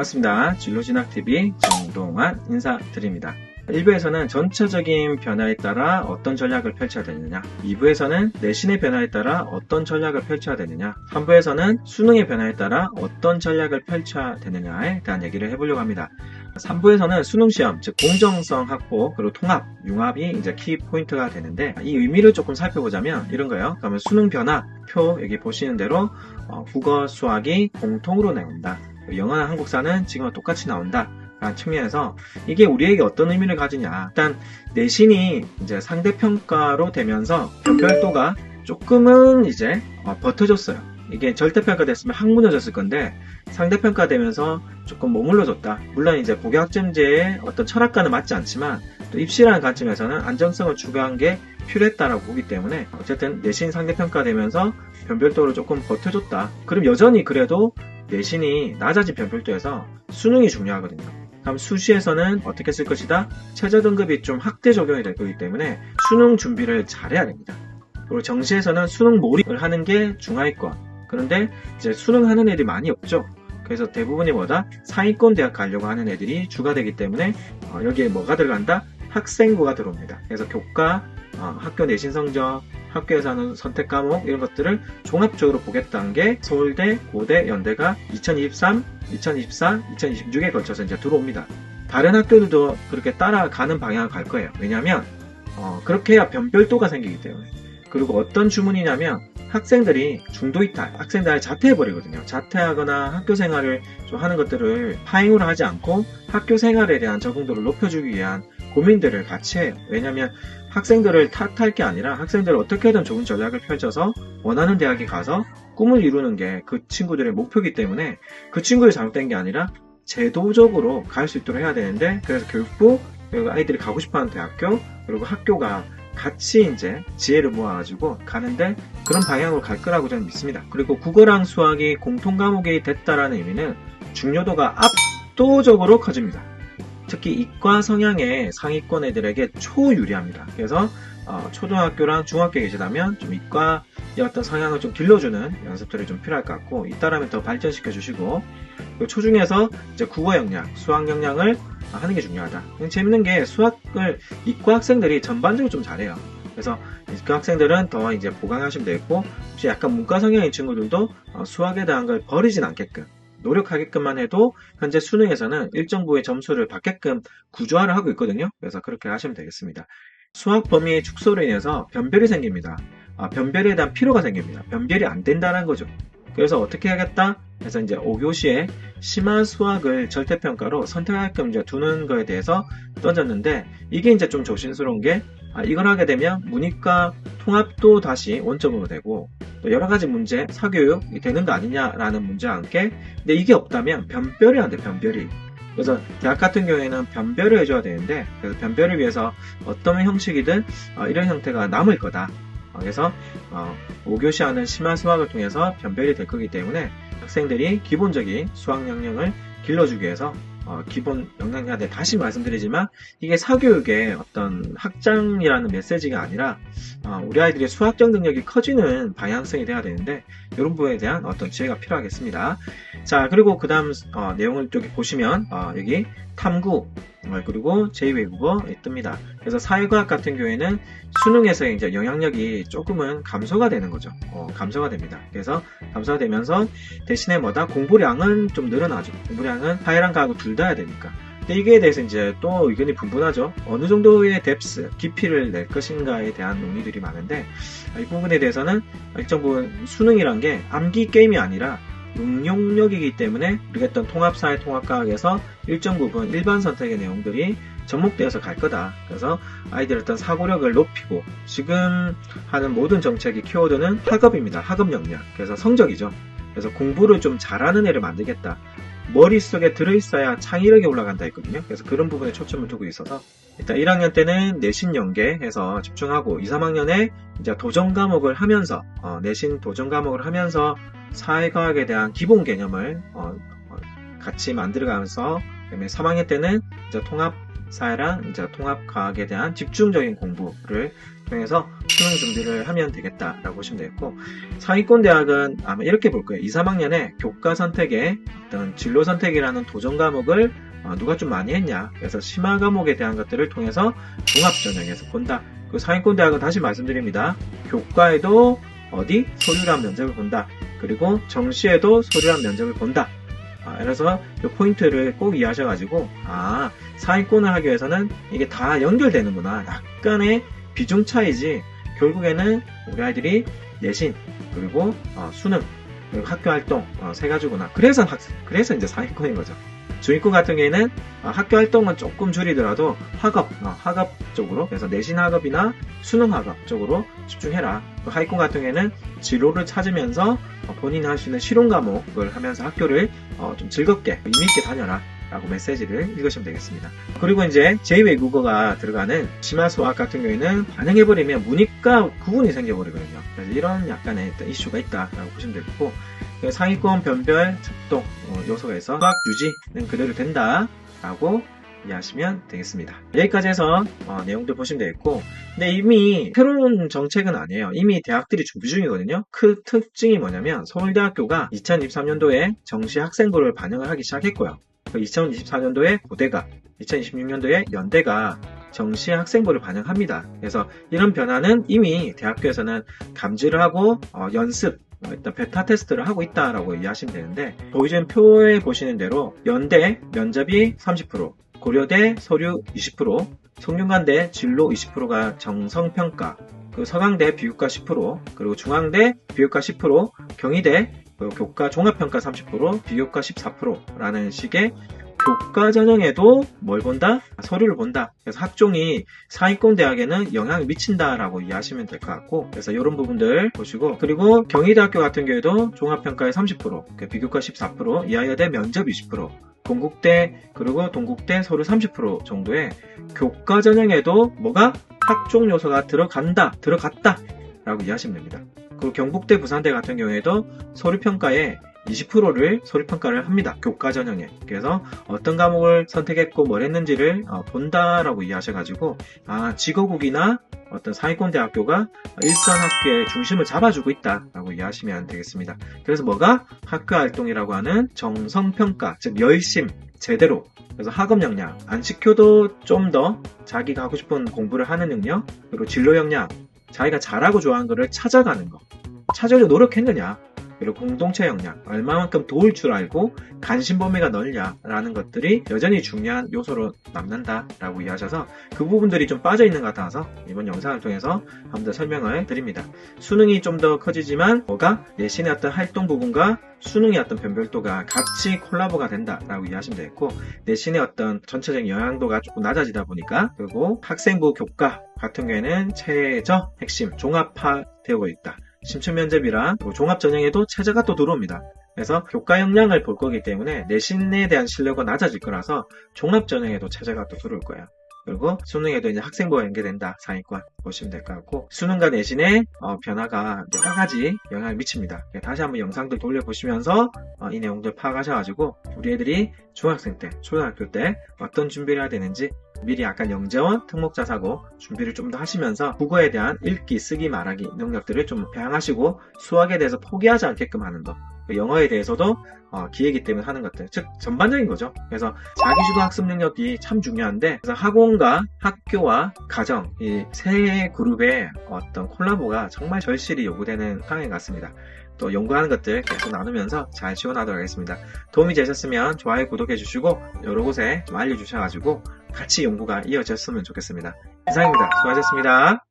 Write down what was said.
반갑습니다. 진로진학TV 정동환 인사드립니다. 1부에서는 전체적인 변화에 따라 어떤 전략을 펼쳐야 되느냐, 2부에서는 내신의 변화에 따라 어떤 전략을 펼쳐야 되느냐, 3부에서는 수능의 변화에 따라 어떤 전략을 펼쳐야 되느냐에 대한 얘기를 해보려고 합니다. 3부에서는 수능시험, 즉 공정성 확보, 그리고 통합, 융합이 이제 키포인트가 되는데, 이 의미를 조금 살펴보자면 이런 거예요. 그러면 수능 변화 표 여기 보시는 대로 국어, 수학이 공통으로 나온다. 영어나 한국사는 지금과 똑같이 나온다 라는 측면에서 이게 우리에게 어떤 의미를 가지냐, 일단 내신이 이제 상대평가로 되면서 변별도가 조금은 이제 버텨줬어요. 이게 절대평가 됐으면 확 무너졌을 건데 상대평가 되면서 조금 머물러줬다. 물론 이제 복역학점제의 어떤 철학과는 맞지 않지만 또 입시라는 관점에서는 안정성을 추구한 게 필요했다라고 보기 때문에 어쨌든 내신 상대평가 되면서 변별도를 조금 버텨줬다. 그럼 여전히 그래도 내신이 낮아진 변별도에서 수능이 중요하거든요. 그럼 수시에서는 어떻게 쓸 것이다? 최저 등급이 좀 확대 적용이 될 거기 때문에 수능 준비를 잘해야 됩니다. 그리고 정시에서는 수능 몰입을 하는 게 중하위권. 그런데 이제 수능 하는 애들이 많이 없죠. 그래서 대부분이 뭐다? 상위권 대학 가려고 하는 애들이 주가 되기 때문에 여기에 뭐가 들어간다? 학생부가 들어옵니다. 그래서 교과, 학교 내신 성적, 학교에서 하는 선택 과목 이런 것들을 종합적으로 보겠다는 게 서울대, 고대, 연대가 2023, 2024, 2026에 걸쳐서 이제 들어옵니다. 다른 학교들도 그렇게 따라가는 방향을 갈 거예요. 왜냐하면 그렇게 해야 변별도가 생기기 때문에. 그리고 어떤 주문이냐면 학생들이 중도 이탈, 학생들이 자퇴해버리거든요. 자퇴하거나 학교 생활을 좀 하는 것들을 파행으로 하지 않고 학교 생활에 대한 적응도를 높여주기 위한 고민들을 같이 해요. 왜냐하면 학생들을 탓할 게 아니라 학생들을 어떻게든 좋은 전략을 펼쳐서 원하는 대학에 가서 꿈을 이루는 게 그 친구들의 목표이기 때문에 그 친구들이 잘못된 게 아니라 제도적으로 갈 수 있도록 해야 되는데, 그래서 교육부, 그리고 아이들이 가고 싶어하는 대학교, 그리고 학교가 같이 이제 지혜를 모아가지고 가는데 그런 방향으로 갈 거라고 저는 믿습니다. 그리고 국어랑 수학이 공통 과목이 됐다라는 의미는 중요도가 압도적으로 커집니다. 특히 이과 성향의 상위권 애들에게 초유리합니다. 그래서 초등학교랑 중학교에 계시다면 좀 이과의 어떤 성향을 좀 길러주는 연습들이 좀 필요할 것 같고, 이따라면 더 발전시켜 주시고, 초중에서 이제 국어 역량, 수학 역량을 하는 게 중요하다. 재밌는 게 수학을 이과 학생들이 전반적으로 좀 잘해요. 그래서 이과 학생들은 더 이제 보강하시면 되겠고, 혹시 약간 문과 성향인 친구들도 수학에 대한 걸 버리진 않게끔 노력하게끔만 해도 현재 수능에서는 일정 부의 점수를 받게끔 구조화를 하고 있거든요. 그래서 그렇게 하시면 되겠습니다. 수학 범위의 축소로 인해서 변별이 생깁니다. 변별에 대한 필요가 생깁니다. 변별이 안 된다는 거죠. 그래서 어떻게 하겠다? 그래서 이제 5교시에 심화 수학을 절대평가로 선택하게끔 이제 두는 거에 대해서 던졌는데, 이게 이제 좀 조심스러운 게, 이걸 하게 되면 문이과 통합도 다시 원점으로 되고, 또 여러 가지 문제, 사교육이 되는 거 아니냐라는 문제와 함께, 근데 이게 없다면 변별이 안 돼, 변별이. 그래서 대학 같은 경우에는 변별을 해줘야 되는데, 그래서 변별을 위해서 어떤 형식이든 이런 형태가 남을 거다. 그래서 5교시 하는 심화 수학을 통해서 변별이 될 거기 때문에 학생들이 기본적인 수학 역량을 길러주기 위해서 기본 역량에 다시 말씀드리지만, 이게 사교육의 어떤 학장이라는 메시지가 아니라 우리 아이들의 수학적 능력이 커지는 방향성이 돼야 되는데, 이런 부분에 대한 어떤 지혜가 필요하겠습니다. 자, 그리고 그 다음 내용을 여기 보시면 여기 탐구, 그리고 제2외국어 뜹니다. 그래서 사회과학 같은 경우에는 수능에서 이제 영향력이 조금은 감소가 되는 거죠. 감소가 됩니다. 그래서 감소가 되면서 대신에 뭐다? 공부량은 좀 늘어나죠. 공부량은 사회랑 과학을 둘 다 해야 되니까. 근데 이게 대해서 이제 또 의견이 분분하죠. 어느 정도의 뎁스, 깊이를 낼 것인가에 대한 논의들이 많은데, 이 부분에 대해서는 일정 부분 수능이란 게 암기 게임이 아니라 응용력이기 때문에 우리가 했던 통합사회 통합과학에서 일정 부분 일반 선택의 내용들이 접목되어서 갈 거다. 그래서 아이들의 어떤 사고력을 높이고, 지금 하는 모든 정책의 키워드는 학업입니다. 학업 역량. 그래서 성적이죠. 그래서 공부를 좀 잘하는 애를 만들겠다. 머릿속에 들어있어야 창의력이 올라간다 했거든요. 그래서 그런 부분에 초점을 두고 있어서 일단 1학년 때는 내신 연계해서 집중하고, 2, 3학년에 이제 도전 과목을 하면서 내신 도전 과목을 하면서 사회과학에 대한 기본 개념을 같이 만들어가면서, 그다음에 3학년 때는 이제 통합 사회랑 이제 통합과학에 대한 집중적인 공부를 통해서 수능 준비를 하면 되겠다라고 보시면 되겠고, 상위권 대학은 아마 이렇게 볼 거예요. 2, 3학년에 교과 선택에 어떤 진로 선택이라는 도전 과목을 누가 좀 많이 했냐. 그래서 심화 과목에 대한 것들을 통해서 종합 전형에서 본다. 그 상위권 대학은 다시 말씀드립니다. 교과에도 어디? 소류란 면접을 본다. 그리고 정시에도 소류란 면접을 본다. 그래서 이 포인트를 꼭 이해하셔가지고, 상위권을 하기 위해서는 이게 다 연결되는구나. 약간의 비중 차이지, 결국에는 우리 아이들이 내신, 그리고 수능, 그리고 학교 활동, 세 가지구나. 그래서 이제 상위권인 거죠. 중위권 같은 경우에는 학교 활동은 조금 줄이더라도 학업 쪽으로, 그래서 내신 학업이나 수능 학업 쪽으로 집중해라. 하위권 같은 경우에는 진로를 찾으면서 본인이 할 수 있는 실용 과목을 하면서 학교를 좀 즐겁게 의미있게 다녀라 라고 메시지를 읽으시면 되겠습니다. 그리고 이제 제2외국어가 들어가는 심화 수학 같은 경우에는 반영해버리면 문이과 구분이 생겨버리거든요. 그래서 이런 약간의 이슈가 있다라고 보시면 되고, 상위권 변별 작동 요소가 있어 수학 유지는 그대로 된다라고 이해하시면 되겠습니다. 여기까지 해서 내용들 보시면 되겠고, 근데 이미 새로운 정책은 아니에요. 이미 대학들이 준비 중이거든요. 그 특징이 뭐냐면 서울대학교가 2023년도에 정시 학생부를 반영을 하기 시작했고요. 2024년도에 고대가, 2026년도에 연대가 정시 학생부를 반영합니다. 그래서 이런 변화는 이미 대학교에서는 감지를 하고 연습, 일단 베타 테스트를 하고 있다라고 이해하시면 되는데, 보이는 표에 보시는 대로 연대 면접이 30%, 고려대 서류 20%, 성균관대 진로 20%가 정성평가, 그 서강대 비교과 10%, 그리고 중앙대 비교과 10%, 경희대 교과 종합평가 30%, 비교과 14%라는 식의 교과 전형에도 뭘 본다? 서류를 본다. 그래서 학종이 상위권 대학에는 영향을 미친다라고 이해하시면 될 것 같고, 그래서 이런 부분들 보시고, 그리고 경희대학교 같은 경우에도 종합평가의 30%, 비교과 14%, 이하여대 면접 20%, 동국대 그리고 동국대 서류 30% 정도의 교과 전형에도 뭐가? 학종 요소가 들어갔다 라고 이해하시면 됩니다. 그리고 경북대 부산대 같은 경우에도 서류평가에 20%를 서류평가를 합니다. 교과 전형에. 그래서 어떤 과목을 선택했고 뭘 했는지를 본다라고 이해하셔가지고, 직어국이나 어떤 상위권 대학교가 일선 학교의 중심을 잡아주고 있다라고 이해하시면 되겠습니다. 그래서 뭐가? 학교 활동이라고 하는 정성평가, 즉 열심, 제대로. 그래서 학업 역량, 안 시켜도 좀 더 자기가 하고 싶은 공부를 하는 능력, 그리고 진로 역량, 자기가 잘하고 좋아하는 거를 찾아가는 거. 찾으려 노력했느냐, 그리고 공동체 역량, 얼마만큼 도울 줄 알고 관심 범위가 넓냐라는 것들이 여전히 중요한 요소로 남는다라고 이해하셔서 그 부분들이 좀 빠져있는 것 같아서 이번 영상을 통해서 한번 더 설명을 드립니다. 수능이 좀 더 커지지만 뭐가? 내신의 어떤 활동 부분과 수능의 어떤 변별도가 같이 콜라보가 된다라고 이해하시면 되겠고, 내신의 어떤 전체적인 영향도가 조금 낮아지다 보니까, 그리고 학생부 교과 같은 경우에는 최저 핵심 종합화되고 있다. 심층 면접이랑 그리고 종합 전형에도 최저가 또 들어옵니다. 그래서 교과 역량을 볼 거기 때문에 내신에 대한 신뢰가 낮아질 거라서 종합 전형에도 최저가 또 들어올 거예요. 그리고 수능에도 이제 학생부가 연계된다. 상위권 보시면 될 것 같고, 수능과 내신의 변화가 여러 가지 영향을 미칩니다. 다시 한번 영상들 돌려보시면서 이 내용들 파악하셔가지고 우리 애들이 중학생 때, 초등학교 때 어떤 준비를 해야 되는지 미리 약간 영재원, 특목자 사고 준비를 좀 더 하시면서 국어에 대한 읽기, 쓰기, 말하기 능력들을 좀 배양하시고 수학에 대해서 포기하지 않게끔 하는 것, 영어에 대해서도 기회이기 때문에 하는 것들, 즉 전반적인 거죠. 그래서 자기주도 학습 능력이 참 중요한데, 그래서 학원과 학교와 가정 이 세 그룹의 어떤 콜라보가 정말 절실히 요구되는 상황인 것 같습니다. 또 연구하는 것들 계속 나누면서 잘 지원하도록 하겠습니다. 도움이 되셨으면 좋아요, 구독해 주시고 여러 곳에 좀 알려주셔가지고 같이 연구가 이어졌으면 좋겠습니다. 이상입니다. 수고하셨습니다.